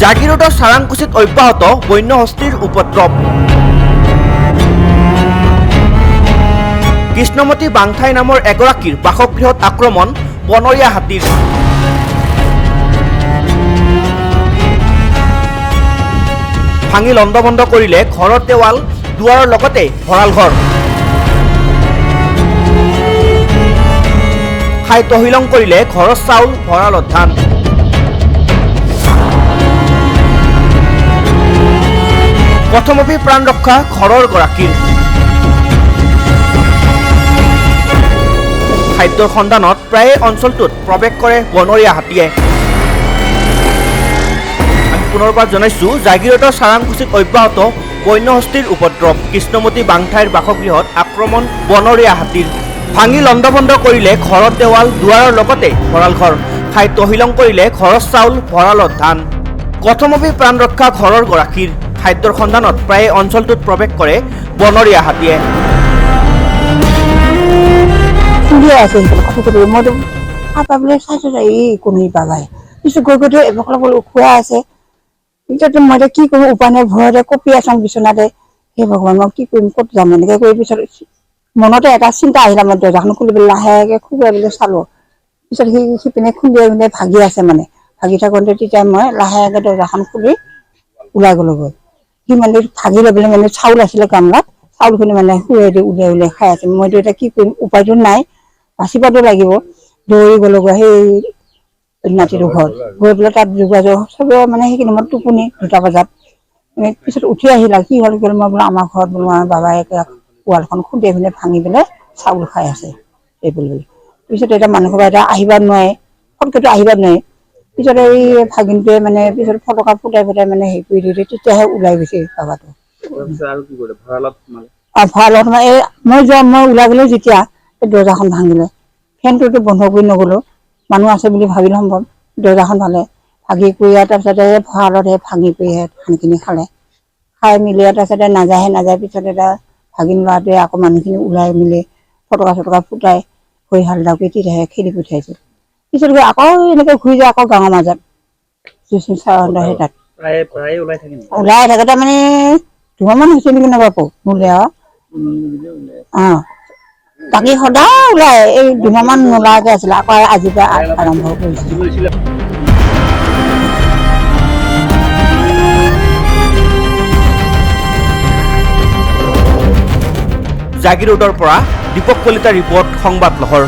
জাগিৰোডৰ চাৰাংকুচিত অব্যাহত বন্যহস্তীৰ উপদ্ৰৱ। কৃষ্ণমতী বাংঠাই নামৰ এগৰাকীৰ বাসগৃহত আক্ৰমণ বনৰীয়া হাতীৰ। ভাঙি লণ্ডভণ্ড কৰিলে ঘৰৰ দেৱাল দুৱাৰৰ লগতে ভঁৰাল ঘৰ। খাই তহিলং কৰিলে ঘৰৰ চাউল ভঁৰালত ধান। প্ৰথমতে প্ৰাণ ৰক্ষা ঘৰৰ গৰাকীৰ। খাদ্যৰ সন্ধানত প্ৰায়ে অঞ্চলটোত প্ৰৱেশ কৰে বনৰীয়া হাতীয়ে। আমি পুনৰবাৰ জনাইছোঁ, জাগিৰোডৰ চাৰাংকুচিত অব্যাহত বন্যহস্তীৰ উপদ্ৰৱ। কৃষ্ণমতী বাংঠাইৰ বাসগৃহত আক্ৰমণ বনৰীয়া হাতীৰ। ভাঙি লণ্ডভণ্ড কৰিলে ঘৰৰ দেৱাল দুৱাৰৰ লগতে ভঁৰাল ঘৰ। খাই তহিলং কৰিলে ঘৰৰ চাউল ভঁৰালত ধান। প্ৰথমতে প্ৰাণ ৰক্ষা ঘৰৰ গৰাকীৰ। খাদ্যৰ সন্ধানত প্ৰায়ে অঞ্চলটোত প্ৰৱেশ কৰে বনৰীয়া হাতীয়ে। মইতো পাবলৈ চাইছো এই কণী পাবাই পিছত গৈ গৈ এবাৰ উখোৱা আছে। পিছতে মই কি কৰো উপায় নাই, ভয়তে কঁপি আছো বিচনাতে। সেই ভগৱান মই কি কৰিম, ক'ত যাম, এনেকে কৰি পিছত মনতে এটা চিন্তা আহিলে। মই দৰ্জাখন খুলি পেলাই লাহেকে খুৱাই পেলাই চালো। পিছত সিপিনে খুন্দিয়াই পিনে ভাগি আছে, মানে ভাগি থাকোঁতে তেতিয়া মই লাহেকে দৰ্জাখন খুলি ওলাই গ'লোগৈ। সি মানে ভাগি লৈ পেলাই মানে চাউল আছিলে গামলাত, চাউলখিনি মানে শুৱাই দি উলিয়াই উলিয়াই খাই আছে। মইতো এতিয়া কি কৰিম, উপায়তো নাই, বাচিবতো লাগিব। দৌৰি গ'লোগৈ সেই নাতিটোৰ ঘৰত, গৈ পেলাই তাত যোগাযোগ চবে মানে সেইখিনি মই টোপনি 2টা বজাত পিছত উঠি আহিলা। কি হ'ল মই বোলো আমাৰ ঘৰত বোলো আমাৰ বাবাই ৱালখন খুন্দিয়াই পিনে ভাঙি পেলাই চাউল খাই আছে এই বুলি। পিছত এতিয়া মানুহ ঘৰ এতিয়া আহিব নোৱাৰে, ফটকৈতো আহিব নোৱাৰে। পিছত এই ভাগিনটোৱে মানে পিছত ফটকা ফুটাই ফুটাই মানে হেৰি কৰি দিলে, তেতিয়াহে ওলাই গৈছে বাবাটো। ভঁৰালত মই ওলাই গ'লো যেতিয়া দৰ্জাখন ভাঙিলে। ফেনটোতো বন্ধ কৰি নগ'লো, মানুহ আছে বুলি ভাবিলে সম্ভৱ। দৰ্জাখন ভাঙে, ভাগি কৰি তাৰপিছতে ভঁৰালত ভাঙি কৰি ধানখিনি খালে। খাই মেলি তাৰপিছতে নাযায়। পিছত এটা ভাগিন ল'ৰাটোৱে আকৌ মানুহখিনি ওলাই মেলি ফটকা চটকা ফুটাই হৈ হাল্লা কৰি তেতিয়াহে খেদি পঠিয়াইছিল। পিছত গৈ আকৌ এনেকে ঘূৰি যায় আকৌ গাঁৱৰ মাজত সেই তাত ওলাই থাকে। তাৰমানে 2মাহমান হৈছে নেকি নাপাব নোলে আৰু বাকী সদায় ওলাই। এই 2মাহমান নোলাকে আছিলে, আকৌ আজিৰ পৰা আৰম্ভ কৰিছিলে। জাগিৰোডৰ পৰা দীপক কলিতা ৰিপৰ্ট, সংবাদ লহৰ।